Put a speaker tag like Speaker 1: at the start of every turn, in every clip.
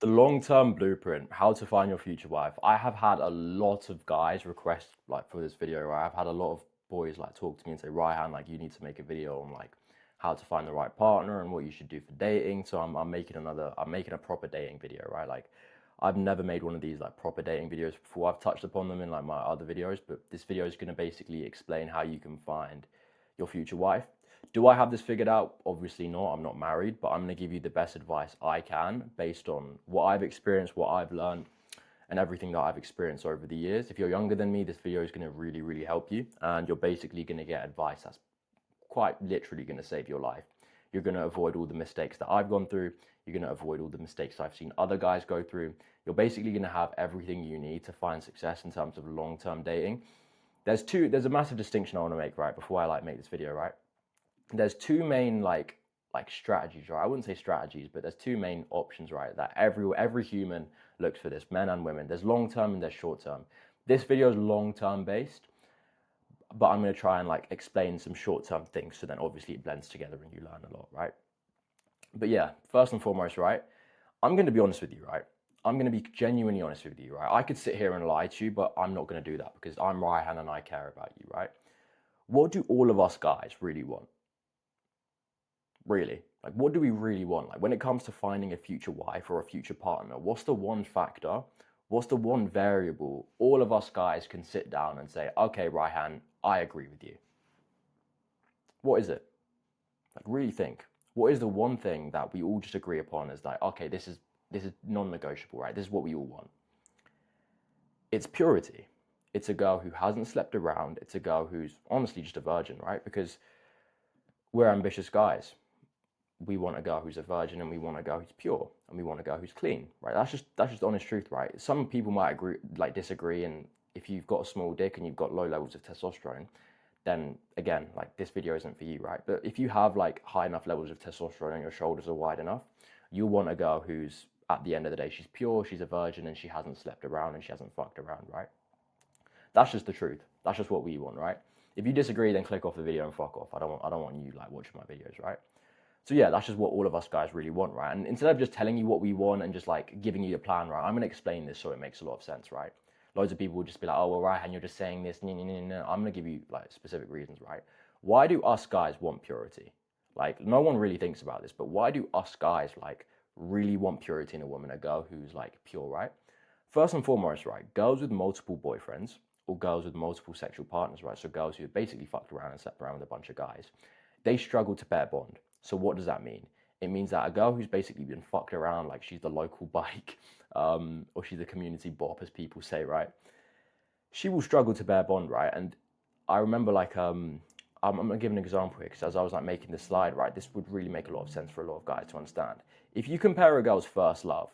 Speaker 1: The long-term blueprint, how to find your future wife. I have had a lot of guys request like for this video, right? I've had a lot of boys like talk to me and say, Ryan, like you need to make a video on like how to find the right partner and what you should do for dating. So I'm making a proper dating video, right? Like I've never made one of these like proper dating videos before. I've touched upon them in like my other videos, but this video is going to basically explain how you can find your future wife. Do I have this figured out? Obviously not. I'm not married, but I'm going to give you the best advice I can based on what I've experienced, what I've learned, and everything that I've experienced over the years. If you're younger than me, this video is going to really, really help you. And you're basically going to get advice that's quite literally going to save your life. You're going to avoid all the mistakes that I've gone through. You're going to avoid all the mistakes I've seen other guys go through. You're basically going to have everything you need to find success in terms of long-term dating. There's a massive distinction I want to make, right, before I like make this video, right? There's two main like strategies, right? I wouldn't say strategies, but there's two main options, right? That every human looks for this, men and women. There's long term and there's short term. This video is long term based, but I'm going to try and like explain some short term things, so then obviously it blends together and you learn a lot, right? But yeah, first and foremost, right? I'm going to be honest with you, right? I'm going to be genuinely honest with you, right? I could sit here and lie to you, but I'm not going to do that because I'm Ryan and I care about you, right? What do all of us guys really want? Really, like what do we really want? Like when it comes to finding a future wife or a future partner, what's the one factor, what's the one variable all of us guys can sit down and say, okay, Raihan, I agree with you? What is it? Like really think, what is the one thing that we all just agree upon as like, okay, this is non-negotiable, right? This is what we all want. It's purity. It's a girl who hasn't slept around. It's a girl who's honestly just a virgin, right? Because we're ambitious guys. We want a girl who's a virgin, and we want a girl who's pure, and we want a girl who's clean, right? That's just honest truth, right? Some people might agree, like disagree, and if you've got a small dick and you've got low levels of testosterone, then again, like this video isn't for you, right? But if you have like high enough levels of testosterone and your shoulders are wide enough, you want a girl who's at the end of the day, she's pure, she's a virgin, and she hasn't slept around and she hasn't fucked around, right? That's just the truth. That's just what we want, right? If you disagree, then click off the video and fuck off. I don't want you like watching my videos, right? So yeah, that's just what all of us guys really want, right? And instead of just telling you what we want and just like giving you a plan, right, I'm going to explain this so it makes a lot of sense, right? Loads of people will just be like, oh, well, right, and you're just saying this. I'm going to give you like specific reasons, right? Why do us guys want purity? Like, no one really thinks about this, but why do us guys like really want purity in a woman, a girl who's like pure, right? First and foremost, right, girls with multiple boyfriends or girls with multiple sexual partners, right? So girls who have basically fucked around and slept around with a bunch of guys, they struggle to bear bond. So what does that mean? It means that a girl who's basically been fucked around, like she's the local bike, or she's a community bop, as people say, right? She will struggle to bear bond, right? And I remember, like, I'm gonna give an example here because as I was like making this slide, right, this would really make a lot of sense for a lot of guys to understand. If you compare a girl's first love,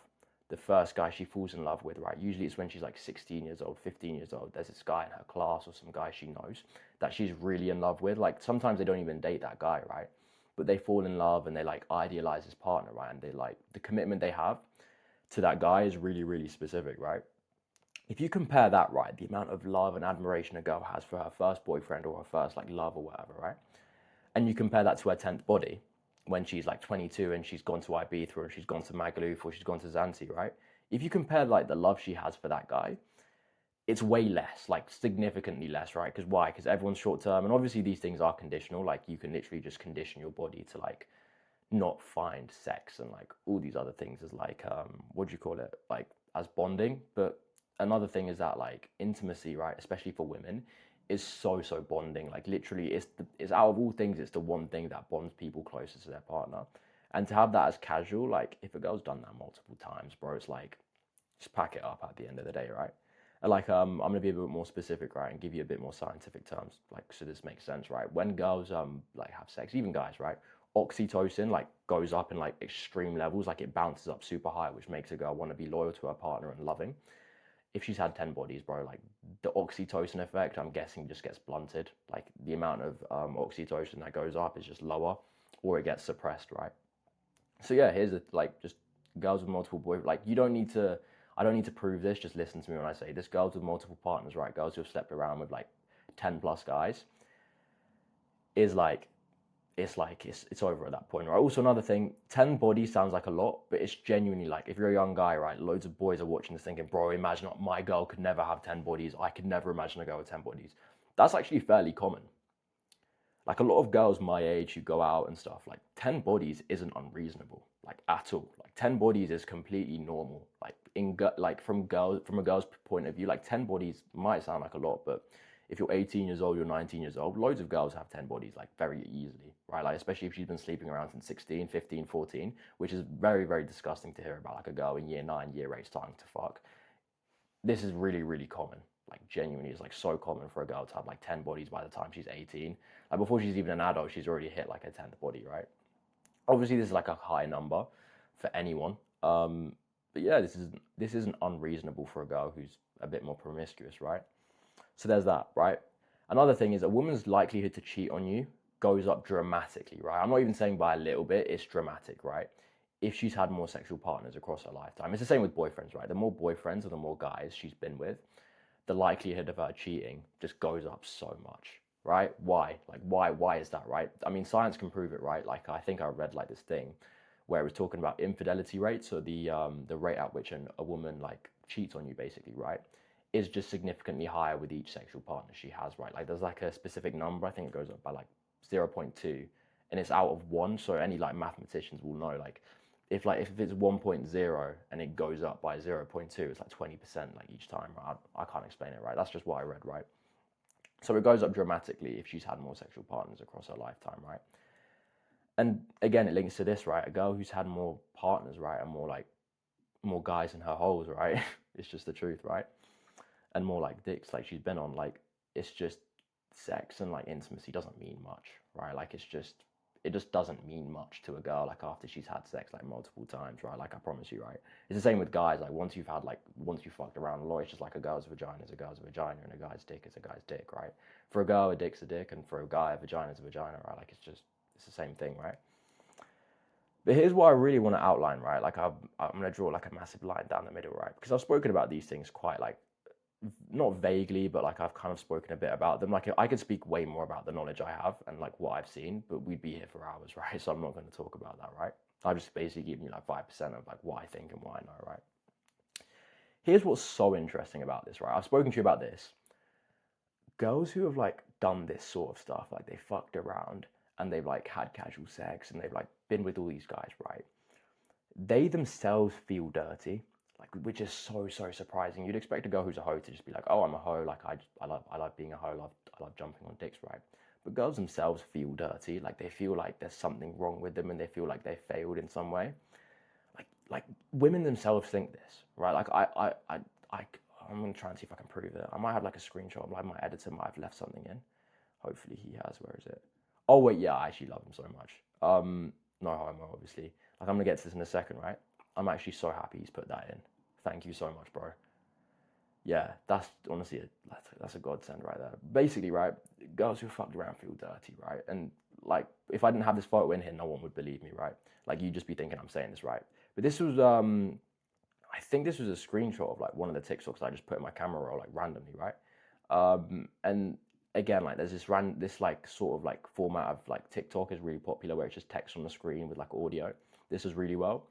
Speaker 1: the first guy she falls in love with, right? Usually it's when she's like 16 years old, 15 years old. There's this guy in her class or some guy she knows that she's really in love with. Like sometimes they don't even date that guy, right? But they fall in love and they like idealize his partner, right? And they like the commitment they have to that guy is really, really specific, right? If you compare that, right, the amount of love and admiration a girl has for her first boyfriend or her first like love or whatever, right? And you compare that to her 10th body when she's like 22 and she's gone to Ibiza or she's gone to Magaluf or she's gone to Zanzi, right? If you compare like the love she has for that guy, it's way less, like significantly less, right? Because why? Because everyone's short term, and obviously these things are conditional. Like you can literally just condition your body to like not find sex and like all these other things as like what do you call it? Like as bonding. But another thing is that like intimacy, right? Especially for women, is so bonding. Like literally, it's out of all things, it's the one thing that bonds people closer to their partner. And to have that as casual, like if a girl's done that multiple times, bro, it's like just pack it up at the end of the day, right? And like I'm gonna be a bit more specific, right, and give you a bit more scientific terms, like so this makes sense, right? When girls like have sex, even guys, right, oxytocin like goes up in like extreme levels, like it bounces up super high, which makes a girl want to be loyal to her partner and loving. If she's had 10 bodies, bro, like the oxytocin effect, I'm guessing just gets blunted. Like the amount of oxytocin that goes up is just lower, or it gets suppressed, right? So yeah, here's a like just girls with multiple boyfriends. Like you don't need to. I don't need to prove this. Just listen to me when I say this. Girls with multiple partners, right? Girls who have slept around with like 10 plus guys is like it's like it's over at that point, right? Also, another thing, 10 bodies sounds like a lot, but it's genuinely like, if you're a young guy, right, loads of boys are watching this thinking, bro, imagine my girl could never have 10 bodies. I could never imagine a girl with 10 bodies. That's actually fairly common. Like, a lot of girls my age who go out and stuff, like 10 bodies isn't unreasonable, like at all. Like 10 bodies is completely normal. Like from a girl's point of view, like 10 bodies might sound like a lot, but if you're 18 years old, you're 19 years old, loads of girls have 10 bodies, like very easily, right? Like, especially if she's been sleeping around since 16, 15, 14, which is very, very disgusting to hear about, like a girl in year 9, year 8 starting to fuck. This is really, really common. Like, genuinely, it's like so common for a girl to have like 10 bodies by the time she's 18. Like, before she's even an adult, she's already hit like a 10th body, right? Obviously, this is like a high number for anyone. But yeah, this isn't unreasonable for a girl who's a bit more promiscuous, right? So there's that, right? Another thing is, a woman's likelihood to cheat on you goes up dramatically, right? I'm not even saying by a little bit, it's dramatic, right? If she's had more sexual partners across her lifetime. It's the same with boyfriends, right? The more boyfriends or the more guys she's been with, the likelihood of her cheating just goes up so much, right? Why? Like, why is that, right? I mean, science can prove it, right? Like, I think I read like this thing where it was talking about infidelity rates, so the rate at which a woman like cheats on you, basically, right, is just significantly higher with each sexual partner she has, right? Like, there's like a specific number, I think it goes up by like 0.2, and it's out of 1, so any like mathematicians will know, like, if it's 1.0 and it goes up by 0.2, it's like 20% like each time, right? I can't explain it, right? That's just what I read, right? So it goes up dramatically if she's had more sexual partners across her lifetime, right? And again, it links to this, right? A girl who's had more partners, right, and more guys in her holes, right? It's just the truth, right? And more like dicks like she's been on, like, it's just sex and like intimacy doesn't mean much, right? Like, it just doesn't mean much to a girl like after she's had sex like multiple times, right? Like, I promise you, right? It's the same with guys. Like, once you've fucked around a lot, it's just like a girl's vagina is a girl's vagina and a guy's dick is a guy's dick, right? For a girl, a dick's a dick, and for a guy, a vagina is a vagina, right? Like, it's the same thing, right? But here's what I really want to outline, right? Like, I'm going to draw like a massive line down the middle, right? Because I've spoken about these things quite like, not vaguely, but like I've kind of spoken a bit about them. Like, I could speak way more about the knowledge I have and like what I've seen, but we'd be here for hours, right? So I'm not going to talk about that, right? I've just basically given you like 5% of like what I think and what I know, right? Here's what's so interesting about this, right? I've spoken to you about this. Girls who have like done this sort of stuff, like they fucked around and they've like had casual sex and they've like been with all these guys, right? They themselves feel dirty, like, which is so surprising. You'd expect a girl who's a hoe to just be like, oh, I'm a hoe, like I love being a hoe, I love jumping on dicks, right? But girls themselves feel dirty, like they feel like there's something wrong with them and they feel like they failed in some way. Like women themselves think this, right? Like, I'm gonna try and see if I can prove it. I might have like a screenshot, like my editor might have left something in. Hopefully he has. Where is it? Oh wait, yeah, I actually love him so much. No homo, obviously. Like, I'm gonna get to this in a second, right? I'm actually so happy he's put that in. Thank you so much, bro. Yeah, that's honestly that's a godsend right there. Basically, right, girls who fucked around feel dirty, right? And like, if I didn't have this photo in here, no one would believe me, right? Like, you'd just be thinking I'm saying this right. But this was I think this was a screenshot of like one of the TikToks I just put in my camera roll like randomly, right? And again, like, there's this like sort of like format of like TikTok is really popular where it's just text on the screen with like audio. This is really well.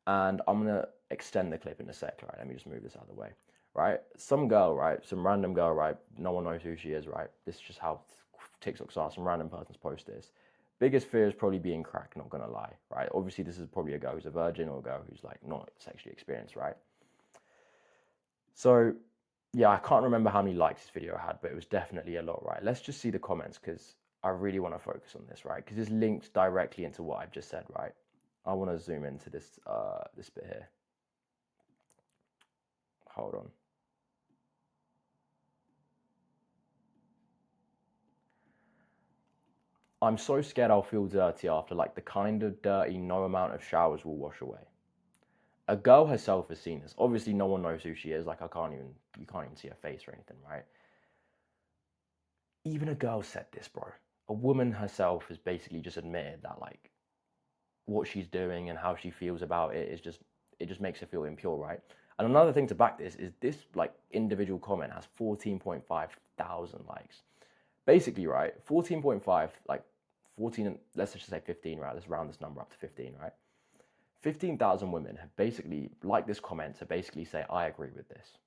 Speaker 1: And I'm gonna extend the clip in a sec, right? Let me just move this out of the way, right? Some girl, right? Some random girl, right? No one knows who she is, right? This is just how TikToks are. Some random person's post this. Biggest fear is probably being cracked, not gonna lie, right? Obviously, this is probably a girl who's a virgin or a girl who's like not sexually experienced, right? So, yeah, I can't remember how many likes this video had, but it was definitely a lot, right? Let's just see the comments because I really want to focus on this, right? Because this links directly into what I've just said, right? I want to zoom into this this bit here. Hold on. I'm so scared I'll feel dirty after, like, the kind of dirty no amount of showers will wash away. A girl herself has seen this. Obviously, no one knows who she is. Like, you can't even see her face or anything, right? Even a girl said this, bro. A woman herself has basically just admitted that, like, what she's doing and how she feels about it is just, it just makes her feel impure, right? And another thing to back this is this like individual comment has 14.5 thousand likes. Basically, right, 14.5 like 14, let's just say 15, right? Let's round this number up to 15, right? 15,000 women have basically liked this comment to basically say, I agree with this,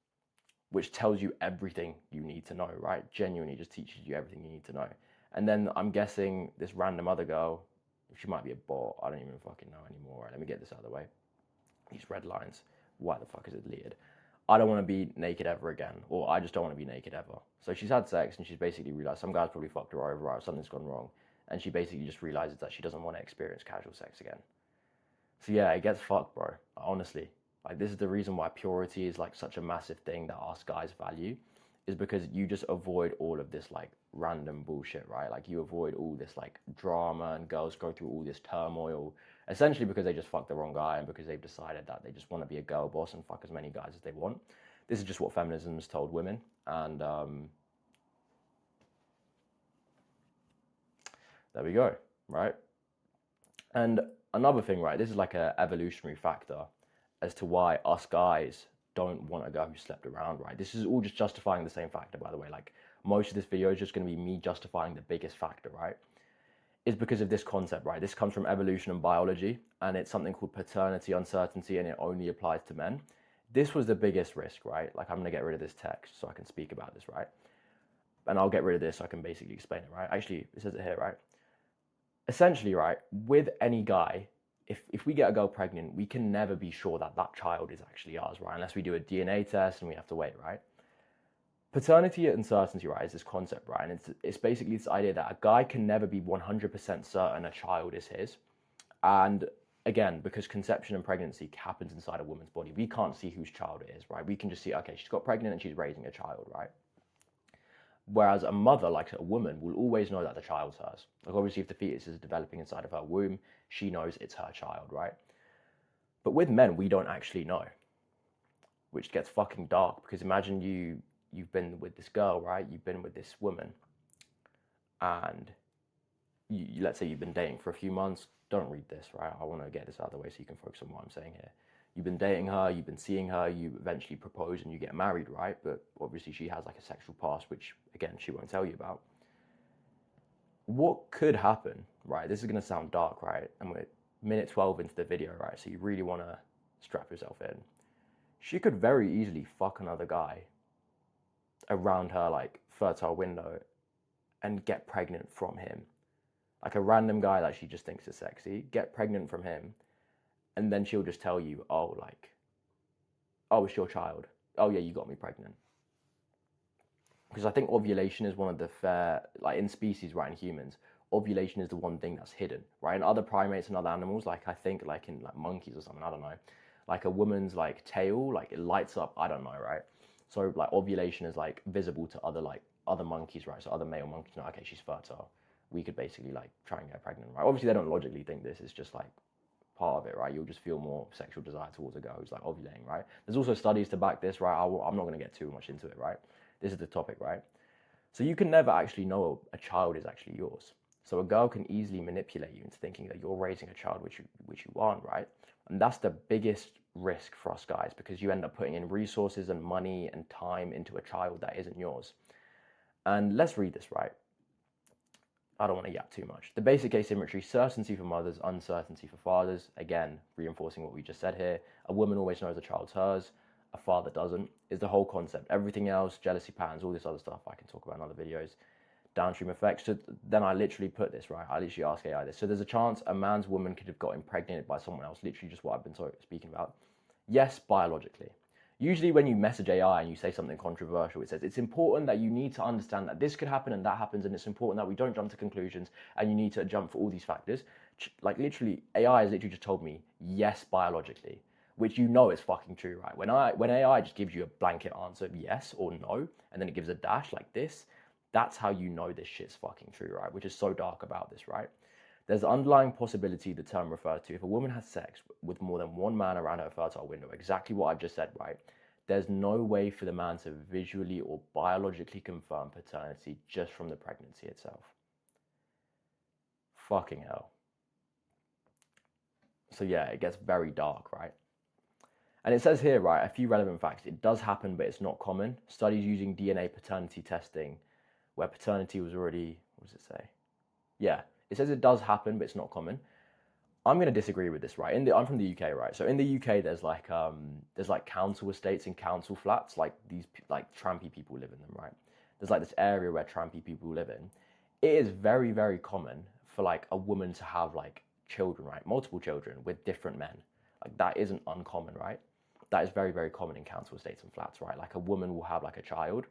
Speaker 1: which tells you everything you need to know, right? Genuinely just teaches you everything you need to know. And then I'm guessing this random other girl, she might be a bot, I don't even fucking know anymore, right? Let me get this out of the way. These red lines, why the fuck is it deleted? I don't want to be naked ever again, or I just don't want to be naked ever. So she's had sex and she's basically realized some guy's probably fucked her over, right? Something's gone wrong. And she basically just realizes that she doesn't want to experience casual sex again. So yeah, it gets fucked, bro. Honestly. Like, this is the reason why purity is like such a massive thing that us guys value, is because you just avoid all of this like random bullshit, right? Like, you avoid all this like drama, and girls go through all this turmoil, essentially because they just fucked the wrong guy and because they've decided that they just want to be a girl boss and fuck as many guys as they want. This is just what feminism has told women, and there we go, right? And another thing, right? This is like an evolutionary factor as to why us guys don't want a girl who slept around, right? This is all just justifying the same factor, by the way. Like, most of this video is just going to be me justifying the biggest factor, right? Is because of this concept, right? This comes from evolution and biology, and it's something called paternity uncertainty, and it only applies to men. This was the biggest risk, right? Like, I'm going to get rid of this text so I can speak about this, right? And I'll get rid of this so I can basically explain it, right? Actually, it says it here, right? Essentially, right, with any guy, if we get a girl pregnant, we can never be sure that that child is actually ours, right? Unless we do a DNA test and we have to wait, right? Paternity uncertainty, right, is this concept, right? And it's basically this idea that a guy can never be 100% certain a child is his. And again, because conception and pregnancy happens inside a woman's body, we can't see whose child it is, right? We can just see, okay, she's got pregnant and she's raising a child, right? Whereas a mother, like a woman, will always know that the child's hers. Like, obviously, if the fetus is developing inside of her womb, she knows it's her child, right? But with men, we don't actually know, which gets fucking dark, because imagine you've been with this girl, right? You've been with this woman, and let's say you've been dating for a few months. Don't read this, right? I want to get this out of the way so you can focus on what I'm saying here. You've been dating her, you've been seeing her, you eventually propose and you get married, right? But obviously she has like a sexual past, which again, she won't tell you about. What could happen, right? This is going to sound dark, right? And we're minute 12 into the video, right? So you really want to strap yourself in. She could very easily fuck another guy around her like fertile window and get pregnant from him. Like, a random guy that she just thinks is sexy, get pregnant from him. And then she'll just tell you, oh, like, oh, it's your child. Oh, yeah, you got me pregnant. Because I think ovulation is one of the like, in species, right, in humans, ovulation is the one thing that's hidden, right? In other primates and other animals, like, I think, like, in, like, monkeys or something, I don't know. Like, a woman's, like, tail, like, it lights up, I don't know, right? So, like, ovulation is, like, visible to other, like, other monkeys, right? So other male monkeys know, okay, she's fertile. We could basically, like, try and get her pregnant, right? Obviously, they don't logically think this. It's just, like, part of it, right? You'll just feel more sexual desire towards a girl who's like ovulating, right? There's also studies to back this, right? I'm not going to get too much into it, right? This is the topic, right? So you can never actually know a child is actually yours. So a girl can easily manipulate you into thinking that you're raising a child which you aren't, right? And that's the biggest risk for us guys, because you end up putting in resources and money and time into a child that isn't yours. And let's read this, right? I don't want to yap too much. The basic asymmetry: certainty for mothers, uncertainty for fathers. Again, reinforcing what we just said here. A woman always knows a child's hers, a father doesn't, is the whole concept. Everything else, jealousy patterns, all this other stuff, I can talk about in other videos. Downstream effects. So then I literally put this, right? I literally ask AI this. So there's a chance a man's woman could have got impregnated by someone else, literally just what I've been speaking about. Yes, biologically. Usually when you message AI and you say something controversial, it says it's important that you need to understand that this could happen and that happens, and it's important that we don't jump to conclusions, and you need to jump for all these factors. Like, literally, AI has literally just told me yes, biologically, which you know is fucking true, right? When AI just gives you a blanket answer, yes or no, and then it gives a dash like this, that's how you know this shit's fucking true, right? Which is so dark about this, right? There's the underlying possibility the term refers to. If a woman has sex with more than one man around her fertile window, exactly what I've just said, right? There's no way for the man to visually or biologically confirm paternity just from the pregnancy itself. Fucking hell. So yeah, it gets very dark, right? And it says here, right, a few relevant facts. It does happen, but it's not common. Studies using DNA paternity testing, where paternity was already, what does it say? Yeah, It says it does happen, but it's not common. I'm going to disagree with this, right? I'm from the UK, right? So in the UK, there's like council estates and council flats, like these like trampy people live in them, right? There's like this area where trampy people live in. It is very, very common for like a woman to have like children, right? Multiple children with different men. Like that isn't uncommon, right? That is very, very common in council estates and flats, right? Like a woman will have like a child,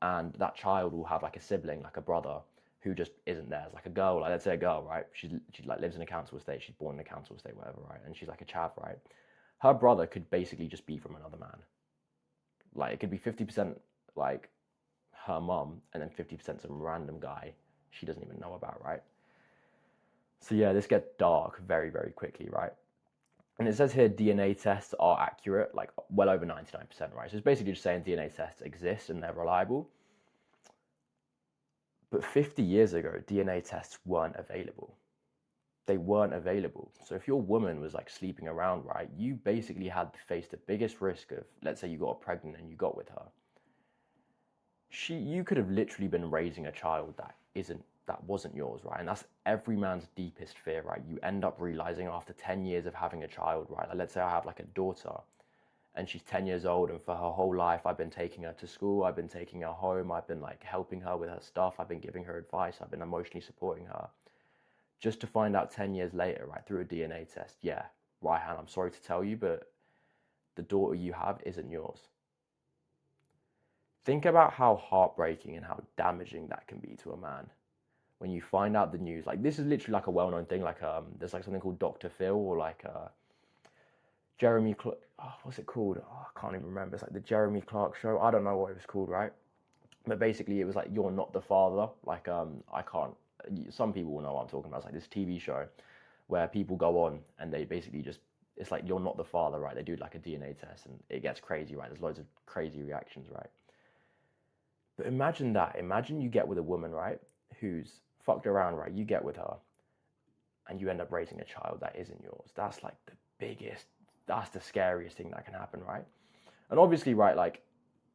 Speaker 1: and that child will have like a sibling, like a brother, who just isn't there. It's like a girl, like let's say a girl, right? She like lives in a council estate. She's born in a council estate, whatever, right? And she's like a chav, right? Her brother could basically just be from another man. Like it could be 50% like her mum, and then 50% some random guy she doesn't even know about, right? So yeah, this gets dark very, very quickly, right? And it says here DNA tests are accurate, like well over 99%, right? So it's basically just saying DNA tests exist and they're reliable. But 50 years ago, DNA tests weren't available. They weren't available. So if your woman was like sleeping around, right, you basically had to face the biggest risk of, let's say you got pregnant and you got with her. You could have literally been raising a child that wasn't yours, right? And that's every man's deepest fear, right? You end up realizing after 10 years of having a child, right? Like let's say I have like a daughter and she's 10 years old, and for her whole life I've been taking her to school, I've been taking her home, I've been like helping her with her stuff, I've been giving her advice, I've been emotionally supporting her, just to find out 10 years later, right, through a DNA test, yeah, Raihan, I'm sorry to tell you, but the daughter you have isn't yours. Think about how heartbreaking and how damaging that can be to a man when you find out the news. Like this is literally like a well-known thing, like there's like something called Dr. Phil, or like what's it called? Oh, I can't even remember. It's like the Jeremy Clark show. I don't know what it was called, right? But basically, it was like you're not the father. Like I can't. Some people will know what I'm talking about. It's like this TV show where people go on and they basically just. It's like you're not the father, right? They do like a DNA test and it gets crazy, right? There's loads of crazy reactions, right? But imagine that. Imagine you get with a woman, right, who's fucked around, right? You get with her and you end up raising a child that isn't yours. That's like the biggest, that's the scariest thing that can happen, right? And obviously, right, like,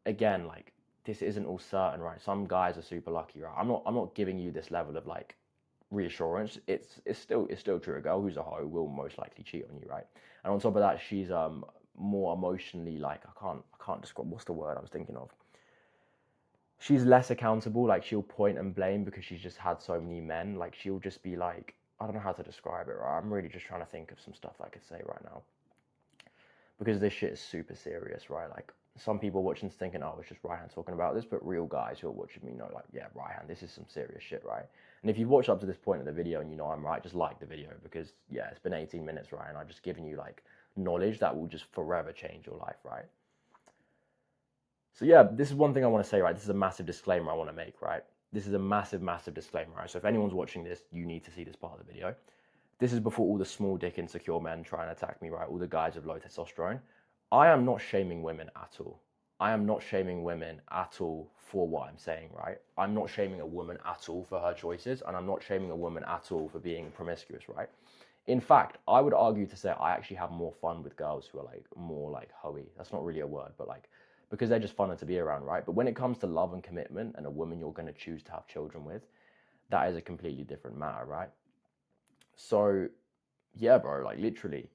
Speaker 1: again, like, this isn't all certain, right? Some guys are super lucky, right? I'm not giving you this level of like reassurance. It's still true. A girl who's a hoe will most likely cheat on you, right? And on top of that, she's more emotionally like I can't describe what's the word I was thinking of. She's less accountable. Like she'll point and blame because she's just had so many men. Like she'll just be like, I don't know how to describe it, right? I'm really just trying to think of some stuff I could say right now because this shit is super serious, right? Like some people watching thinking, oh, it's just Ryan talking about this, but real guys who are watching me know, like, yeah, Ryan, this is some serious shit, right? And if you've watched up to this point of the video and you know I'm right, just like the video because yeah, it's been 18 minutes, right? And I've just given you like knowledge that will just forever change your life, right? So yeah, this is one thing I want to say, right? This is a massive disclaimer I want to make, right? This is a massive, massive disclaimer, right? So if anyone's watching this, you need to see this part of the video. This is before all the small dick insecure men try and attack me, right? All the guys with low testosterone. I am not shaming women at all. I am not shaming women at all for what I'm saying, right? I'm not shaming a woman at all for her choices, and I'm not shaming a woman at all for being promiscuous, right? In fact, I would argue to say I actually have more fun with girls who are like more like hoey. That's not really a word, but like because they're just funner to be around, right? But when it comes to love and commitment and a woman you're going to choose to have children with, that is a completely different matter, right? So, yeah, bro, like literally,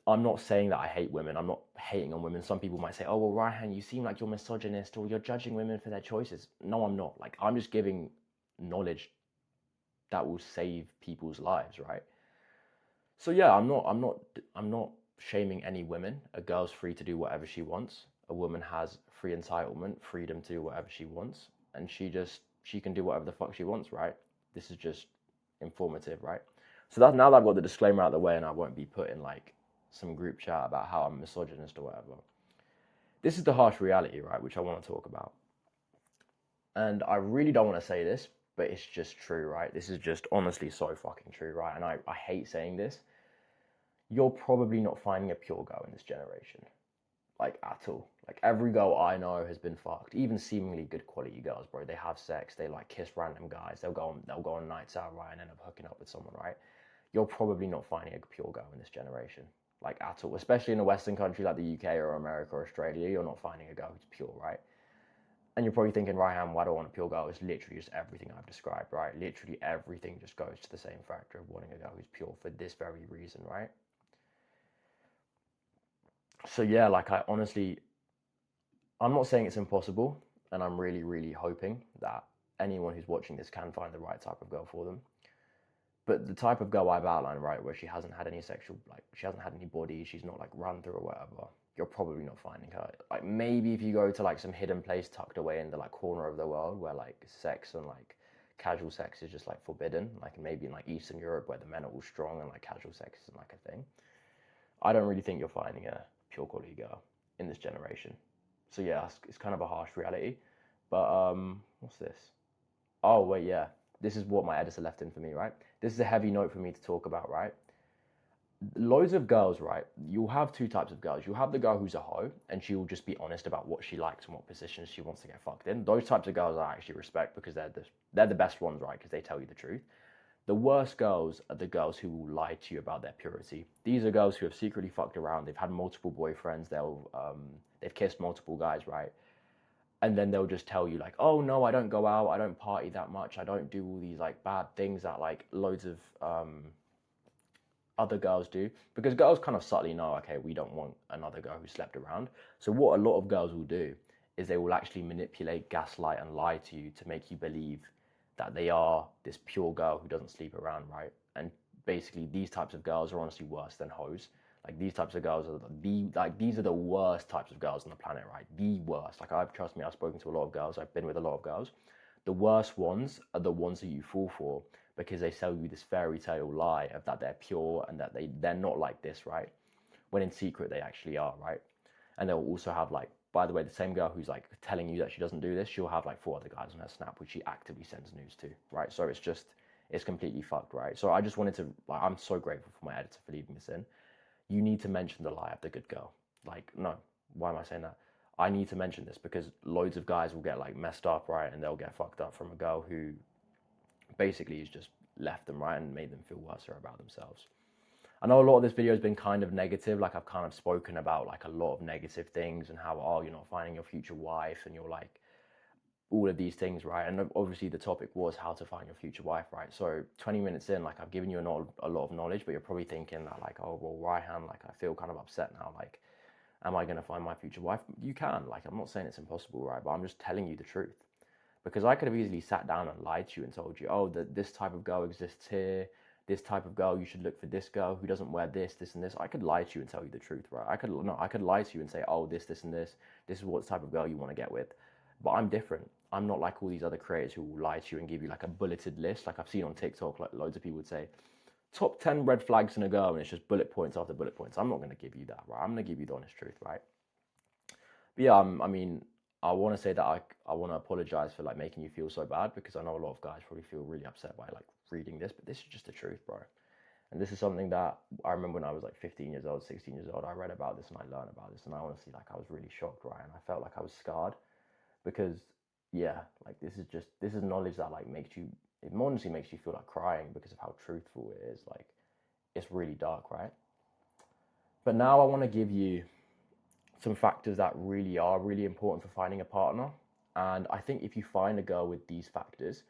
Speaker 1: I'm not saying that I hate women. I'm not hating on women. Some people might say, oh, well, Ryan, you seem like you're misogynist or you're judging women for their choices. No, I'm not. Like, I'm just giving knowledge that will save people's lives, right? So yeah, I'm not shaming any women. A girl's free to do whatever she wants. A woman has free entitlement, freedom to do whatever she wants, and she can do whatever the fuck she wants, right? This is just informative, right? So that now that I've got the disclaimer out of the way and I won't be put in like some group chat about how I'm misogynist or whatever. This is the harsh reality, right, which I want to talk about. And I really don't want to say this, but it's just true, right? This is just honestly so fucking true, right? And I hate saying this. You're probably not finding a pure girl in this generation, like at all. Like every girl I know has been fucked. Even seemingly good quality girls, bro. They have sex. They like kiss random guys. They'll go on nights out, right, and end up hooking up with someone, right? You're probably not finding a pure girl in this generation, like at all. Especially in a Western country like the UK or America or Australia, you're not finding a girl who's pure, right? And you're probably thinking, Ryan, why do I want a pure girl? It's literally just everything I've described, right? Literally everything just goes to the same factor of wanting a girl who's pure for this very reason, right? So yeah, like I honestly, I'm not saying it's impossible, and I'm really, really hoping that anyone who's watching this can find the right type of girl for them. But the type of girl I've outlined, right, where she hasn't had any sexual, like she hasn't had any body, she's not like run through or whatever, you're probably not finding her. Like maybe if you go to like some hidden place tucked away in the like corner of the world where like sex and like casual sex is just like forbidden, like maybe in like Eastern Europe where the men are all strong and like casual sex isn't like a thing. I don't really think you're finding a pure quality girl in this generation. So yeah, it's kind of a harsh reality. But what's this? Oh wait, yeah. This is what my editor left in for me, right? This is a heavy note for me to talk about, right? Loads of girls, right? You'll have two types of girls. You'll have the girl who's a hoe, and she will just be honest about what she likes and what positions she wants to get fucked in. Those types of girls I actually respect because they're the best ones, right? Because they tell you the truth. The worst girls are the girls who will lie to you about their purity. These are girls who have secretly fucked around. They've had multiple boyfriends. They've kissed multiple guys, right? And then they'll just tell you like, oh no, I don't go out, I don't party that much, I don't do all these like bad things that like loads of other girls do, because girls kind of subtly know, okay, we don't want another girl who slept around. So what a lot of girls will do is they will actually manipulate, gaslight, and lie to you to make you believe that they are this pure girl who doesn't sleep around, right? And basically, these types of girls are honestly worse than hoes. Like these types of girls are these are the worst types of girls on the planet, right? The worst. Like trust me, I've spoken to a lot of girls. I've been with a lot of girls. The worst ones are the ones that you fall for because they sell you this fairy tale lie of that they're pure and that they're not like this, right? When in secret they actually are, right? And they'll also have like, by the way, the same girl who's like telling you that she doesn't do this, she'll have like 4 other guys on her snap which she actively sends news to, right? So it's completely fucked, right? So I just wanted to, like, I'm so grateful for my editor for leaving this in. You need to mention the lie of the good girl. Like, no, why am I saying that? I need to mention this because loads of guys will get like messed up, right? And they'll get fucked up from a girl who basically has just left them, right? And made them feel worse about themselves. I know a lot of this video has been kind of negative. Like I've kind of spoken about like a lot of negative things and how, oh, you're not finding your future wife and you're like, all of these things, right? And obviously the topic was how to find your future wife, right? So 20 minutes in, like I've given you a lot of knowledge, but you're probably thinking that like, oh, well, Raihan, like I feel kind of upset now. Like, am I going to find my future wife? You can. Like, I'm not saying it's impossible, right? But I'm just telling you the truth. Because I could have easily sat down and lied to you and told you, oh, that this type of girl exists here. This type of girl, you should look for this girl who doesn't wear this, this, and this. I could lie to you and tell you the truth, right? I could lie to you and say, oh, this, and this. This is what type of girl you want to get with. But I'm different. I'm not like all these other creators who will lie to you and give you like a bulleted list. Like I've seen on TikTok, like loads of people would say, top 10 red flags in a girl, and it's just bullet points after bullet points. I'm not going to give you that, right? I'm going to give you the honest truth, right? But yeah, I mean, I want to say that I want to apologize for like making you feel so bad because I know a lot of guys probably feel really upset by like reading this, but this is just the truth, bro. And this is something that I remember when I was like 15 years old, 16 years old, I read about this and I learned about this, and I honestly, like, I was really shocked, right? And I felt like I was scarred because, yeah, like this is knowledge that like it honestly makes you feel like crying because of how truthful it is. Like, it's really dark, right? But now I want to give you some factors that really are really important for finding a partner. And I think if you find a girl with these factors,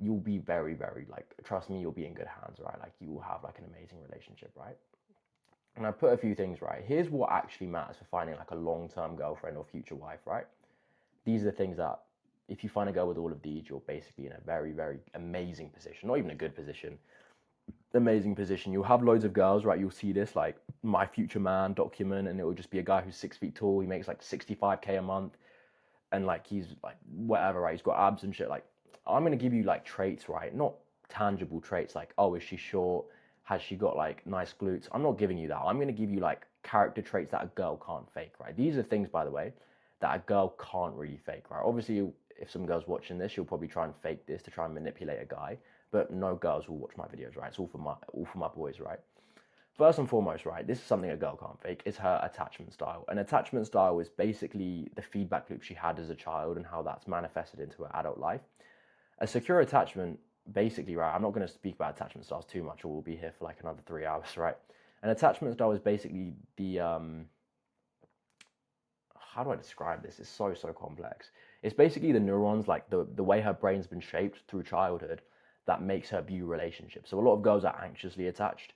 Speaker 1: you'll be very, very, like, trust me, you'll be in good hands, right? Like, you will have like an amazing relationship, right? And I put a few things, right? Here's what actually matters for finding like a long-term girlfriend or future wife, right? These are the things that if you find a girl with all of these, you're basically in a very, very amazing position. Not even a good position, amazing position. You'll have loads of girls, right? You'll see this like my future man document, and it will just be a guy who's 6 feet tall. He makes like 65K a month, and like he's like whatever, right? He's got abs and shit. Like, I'm gonna give you like traits, right? Not tangible traits like, oh, is she short? Has she got like nice glutes? I'm not giving you that. I'm gonna give you like character traits that a girl can't fake, right? These are things, by the way, that a girl can't really fake, right? Obviously, if some girl's watching this, she'll probably try and fake this to try and manipulate a guy, but no girls will watch my videos, right? It's all for my boys, right? First and foremost, right, this is something a girl can't fake, is her attachment style. An attachment style is basically the feedback loop she had as a child and how that's manifested into her adult life. A secure attachment, basically, right, I'm not going to speak about attachment styles too much or we'll be here for like another 3 hours, right? An attachment style is basically the, how do I describe this? It's so complex. It's basically the neurons, like the way her brain's been shaped through childhood, that makes her view relationships. So a lot of girls are anxiously attached.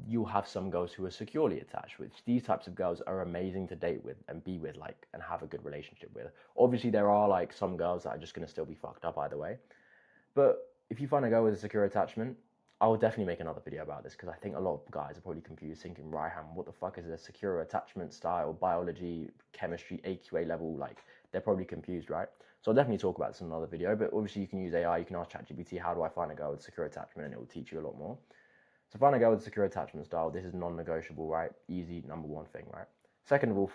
Speaker 1: You'll have some girls who are securely attached, which these types of girls are amazing to date with and be with, like, and have a good relationship with. Obviously, there are like some girls that are just going to still be fucked up either way. But if you find a girl with a secure attachment, I will definitely make another video about this, because I think a lot of guys are probably confused, thinking, Raihan, what the fuck is a secure attachment style, biology, chemistry, AQA level? Like, they're probably confused, right? So I'll definitely talk about this in another video, but obviously you can use AI, you can ask ChatGPT, how do I find a girl with secure attachment, and it will teach you a lot more. So find a girl with a secure attachment style, this is non-negotiable, right? Easy, number one thing, right? Second of all,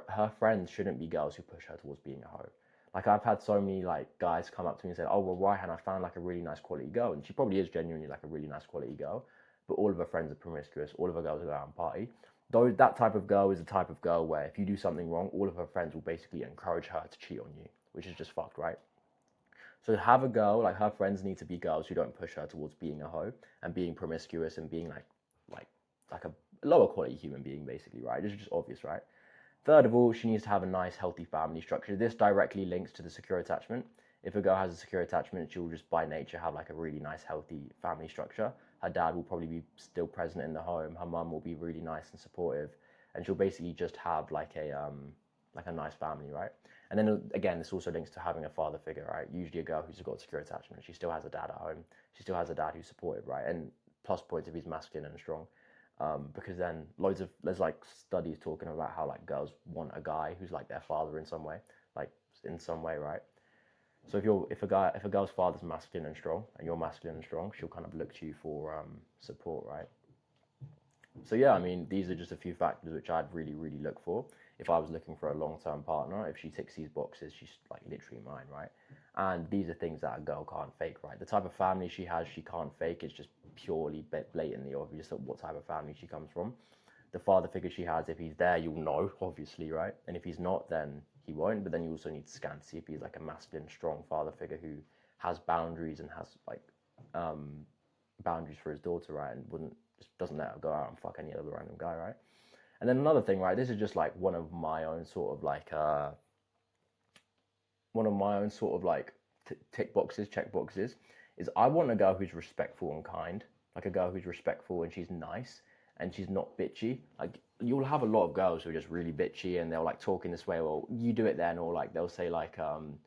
Speaker 1: her friends shouldn't be girls who push her towards being a hoe. Like, I've had so many like guys come up to me and say, oh, well, Raihan, I found like a really nice quality girl. And she probably is genuinely like a really nice quality girl, but all of her friends are promiscuous, all of her girls are out and party. Though that type of girl is the type of girl where if you do something wrong, all of her friends will basically encourage her to cheat on you, which is just fucked, right? So to have a girl, like, her friends need to be girls who don't push her towards being a hoe and being promiscuous and being like a lower quality human being, basically, right? This is just obvious, right? Third of all, she needs to have a nice, healthy family structure. This directly links to the secure attachment. If a girl has a secure attachment, she will just by nature have like a really nice, healthy family structure. Her dad will probably be still present in the home. Her mum will be really nice and supportive, and she'll basically just have like a nice family, right? And then again, this also links to having a father figure, right? Usually a girl who's got a secure attachment, she still has a dad at home. She still has a dad who's supportive, right? And plus points if he's masculine and strong. Because then there's like studies talking about how like girls want a guy who's like their father in some way, right? So if a girl's father's masculine and strong and you're masculine and strong, she'll kind of look to you for support, right? So yeah, I mean, these are just a few factors which I'd really, really look for if I was looking for a long-term partner. If she ticks these boxes, she's like literally mine, right? And these are things that a girl can't fake, right? The type of family she has, she can't fake. It's just purely blatantly obvious what type of family she comes from. The father figure she has, if he's there, you'll know, obviously, right? And if he's not, then he won't. But then you also need to scan to see if he's like a masculine, strong father figure who has boundaries and has like boundaries for his daughter, right? And just doesn't let her go out and fuck any other random guy, right? And then another thing, right? This is just like one of my own sort of like tick boxes, check boxes, is I want a girl who's respectful and kind, like a girl who's respectful and she's nice and she's not bitchy. Like, you'll have a lot of girls who are just really bitchy and they'll like talk in this way, well, you do it then, or like they'll say like, I'm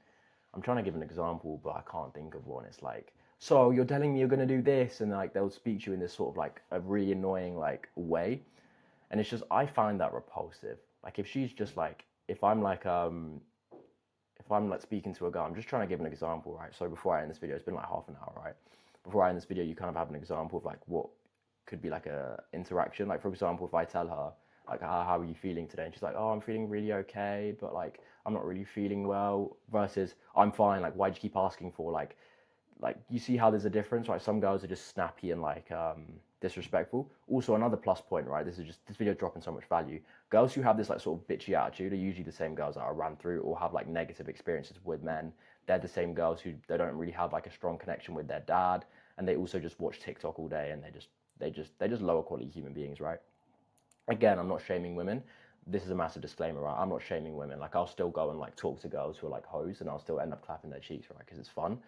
Speaker 1: trying to give an example, but I can't think of one. It's like, so you're telling me you're going to do this, and like they'll speak to you in this sort of like a really annoying like way, and it's just, I find that repulsive. Like, if she's just like, if I'm like speaking to a guy, I'm just trying to give an example, right? So before I end this video, it's been like half an hour, right? Before I end this video, you kind of have an example of like what could be like a interaction. Like, for example, if I tell her like, how are you feeling today? And she's like, oh, I'm feeling really okay, but like I'm not really feeling well. Versus, I'm fine. Like, why'd you keep asking for like you see how there's a difference, right? Some girls are just snappy and like disrespectful. Also, another plus point, right? This video dropping so much value. Girls who have this like sort of bitchy attitude are usually the same girls that are ran through or have like negative experiences with men. They're the same girls who they don't really have like a strong connection with their dad, and they also just watch TikTok all day, and they're just lower quality human beings, right? Again, I'm not shaming women. This is a massive disclaimer, right? I'm not shaming women. Like, I'll still go and like talk to girls who are like hoes, and I'll still end up clapping their cheeks, right? Because it's fun.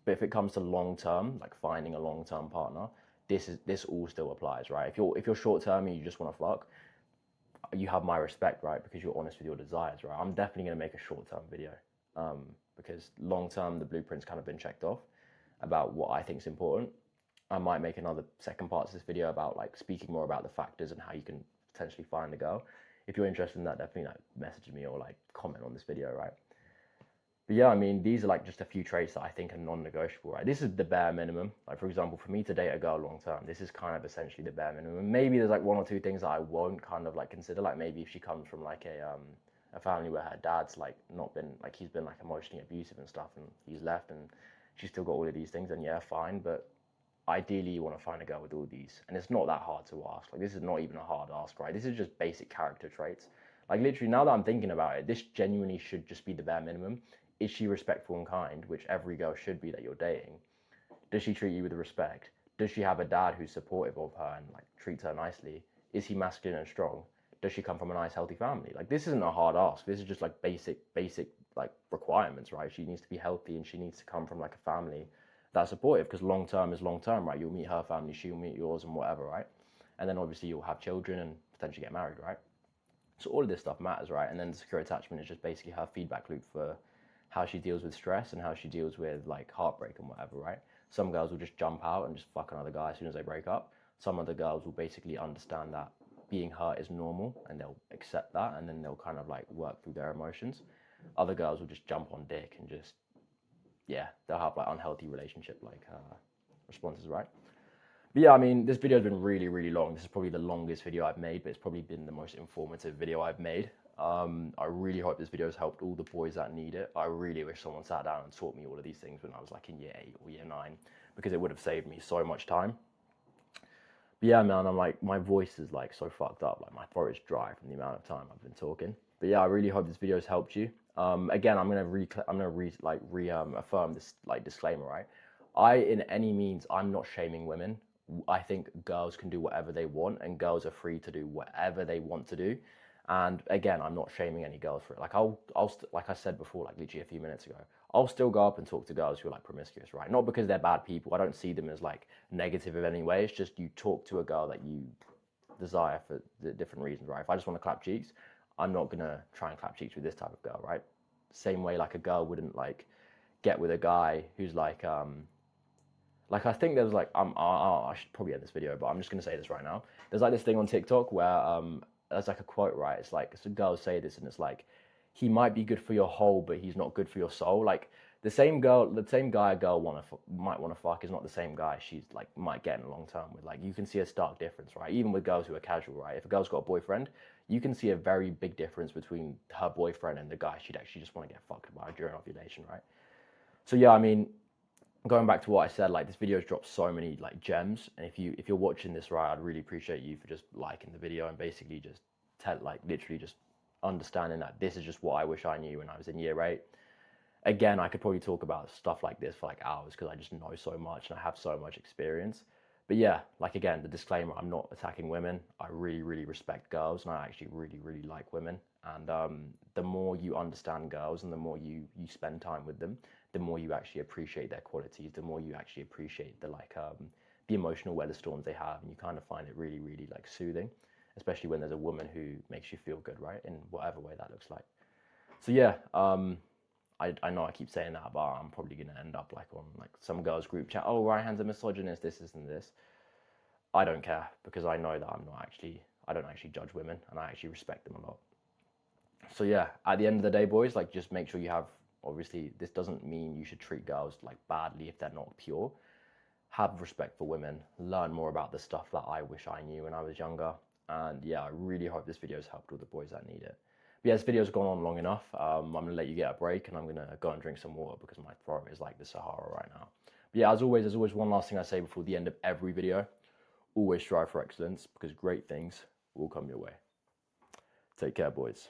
Speaker 1: But if it comes to long term, like finding a long term partner, this all still applies, right? If you're short term and you just want to fuck, you have my respect, right? Because you're honest with your desires, right? I'm definitely gonna make a short term video, because long term the blueprint's kind of been checked off about what I think is important. I might make another second part to this video about like speaking more about the factors and how you can potentially find a girl. If you're interested in that, definitely like message me or like comment on this video, right? But yeah, I mean, these are like just a few traits that I think are non-negotiable, right? This is the bare minimum. Like, for example, for me to date a girl long term, this is kind of essentially the bare minimum. Maybe there's like one or two things that I won't kind of like consider. Like, maybe if she comes from like a family where her dad's like not been like, he's been like emotionally abusive and stuff, and he's left, and she's still got all of these things, then yeah, fine. But ideally, you want to find a girl with all these, and it's not that hard to ask. Like, this is not even a hard ask, right? This is just basic character traits. Like, literally, now that I'm thinking about it, this genuinely should just be the bare minimum. Is she respectful and kind, which every girl should be that you're dating? Does she treat you with respect? Does she have a dad who's supportive of her and like treats her nicely? Is he masculine and strong? does she come from a nice, healthy family? Like, this isn't a hard ask. This is just like basic like requirements, right? She needs to be healthy and she needs to come from like a family that's supportive, because long term is long term, right? You'll meet her family, she'll meet yours, and whatever, right? And then obviously you'll have children and potentially get married, right? So all of this stuff matters, right? And then the secure attachment is just basically her feedback loop for how she deals with stress and how she deals with like heartbreak and whatever, right? Some girls will just jump out and just fuck another guy as soon as they break up. Some other girls will basically understand that being hurt is normal and they'll accept that, and then they'll kind of like work through their emotions. Other girls will just jump on dick and just, yeah, they'll have like unhealthy relationship like responses, right? But yeah, I mean, this video has been really, really long. This is probably the longest video I've made, but it's probably been the most informative video I've made. I really hope this video has helped all the boys that need it. I really wish someone sat down and taught me all of these things when I was like in year 8 or year 9, because it would have saved me so much time. But yeah, man, I'm like, my voice is like so fucked up. Like my throat is dry from the amount of time I've been talking. But yeah, I really hope this video has helped you. Again, I'm gonna reaffirm this like disclaimer, right? In any means, I'm not shaming women. I think girls can do whatever they want, and girls are free to do whatever they want to do. And again, I'm not shaming any girls for it. Like like I said before, like literally a few minutes ago, I'll still go up and talk to girls who are like promiscuous, right? Not because they're bad people. I don't see them as like negative in any way. It's just you talk to a girl that you desire for the different reasons, right? If I just want to clap cheeks, I'm not gonna try and clap cheeks with this type of girl, right? Same way like a girl wouldn't like get with a guy who's like I think there's like I should probably end this video, but I'm just gonna say this right now. There's like this thing on TikTok where there's like a quote, right? It's like some girls say this, and it's like, he might be good for your whole, but he's not good for your soul. Like the same guy a girl might want to fuck is not the same guy she's like might get in a long term with. Like you can see a stark difference, right? Even with girls who are casual, right? If a girl's got a boyfriend, you can see a very big difference between her boyfriend and the guy she'd actually just want to get fucked by during ovulation, right? So yeah, I mean, going back to what I said, like this video's dropped so many like gems, and if you're watching this, right, I'd really appreciate you for just liking the video and basically just literally just understanding that this is just what I wish I knew when I was in year 8. Again, I could probably talk about stuff like this for like hours because I just know so much and I have so much experience. But yeah, like again, the disclaimer, I'm not attacking women. I really, really respect girls, and I actually really, really like women. And the more you understand girls and the more you spend time with them, the more you actually appreciate their qualities, the more you actually appreciate the emotional weather storms they have, and you kind of find it really, really like soothing, especially when there's a woman who makes you feel good, right? In whatever way that looks like. So yeah, I know I keep saying that, but I'm probably gonna end up like on like some girls group chat. Oh, Ryan's a misogynist. This isn't this. I don't care, because I know that I don't actually judge women, and I actually respect them a lot. So yeah, at the end of the day, boys, like just make sure you have. Obviously, this doesn't mean you should treat girls like badly if they're not pure. Have respect for women. Learn more about the stuff that I wish I knew when I was younger. And yeah, I really hope this video has helped all the boys that need it. But yeah, this video's gone on long enough. I'm gonna let you get a break, and I'm gonna go and drink some water because my throat is like the Sahara right now. But yeah, as always, there's always one last thing I say before the end of every video. Always strive for excellence, because great things will come your way. Take care, boys.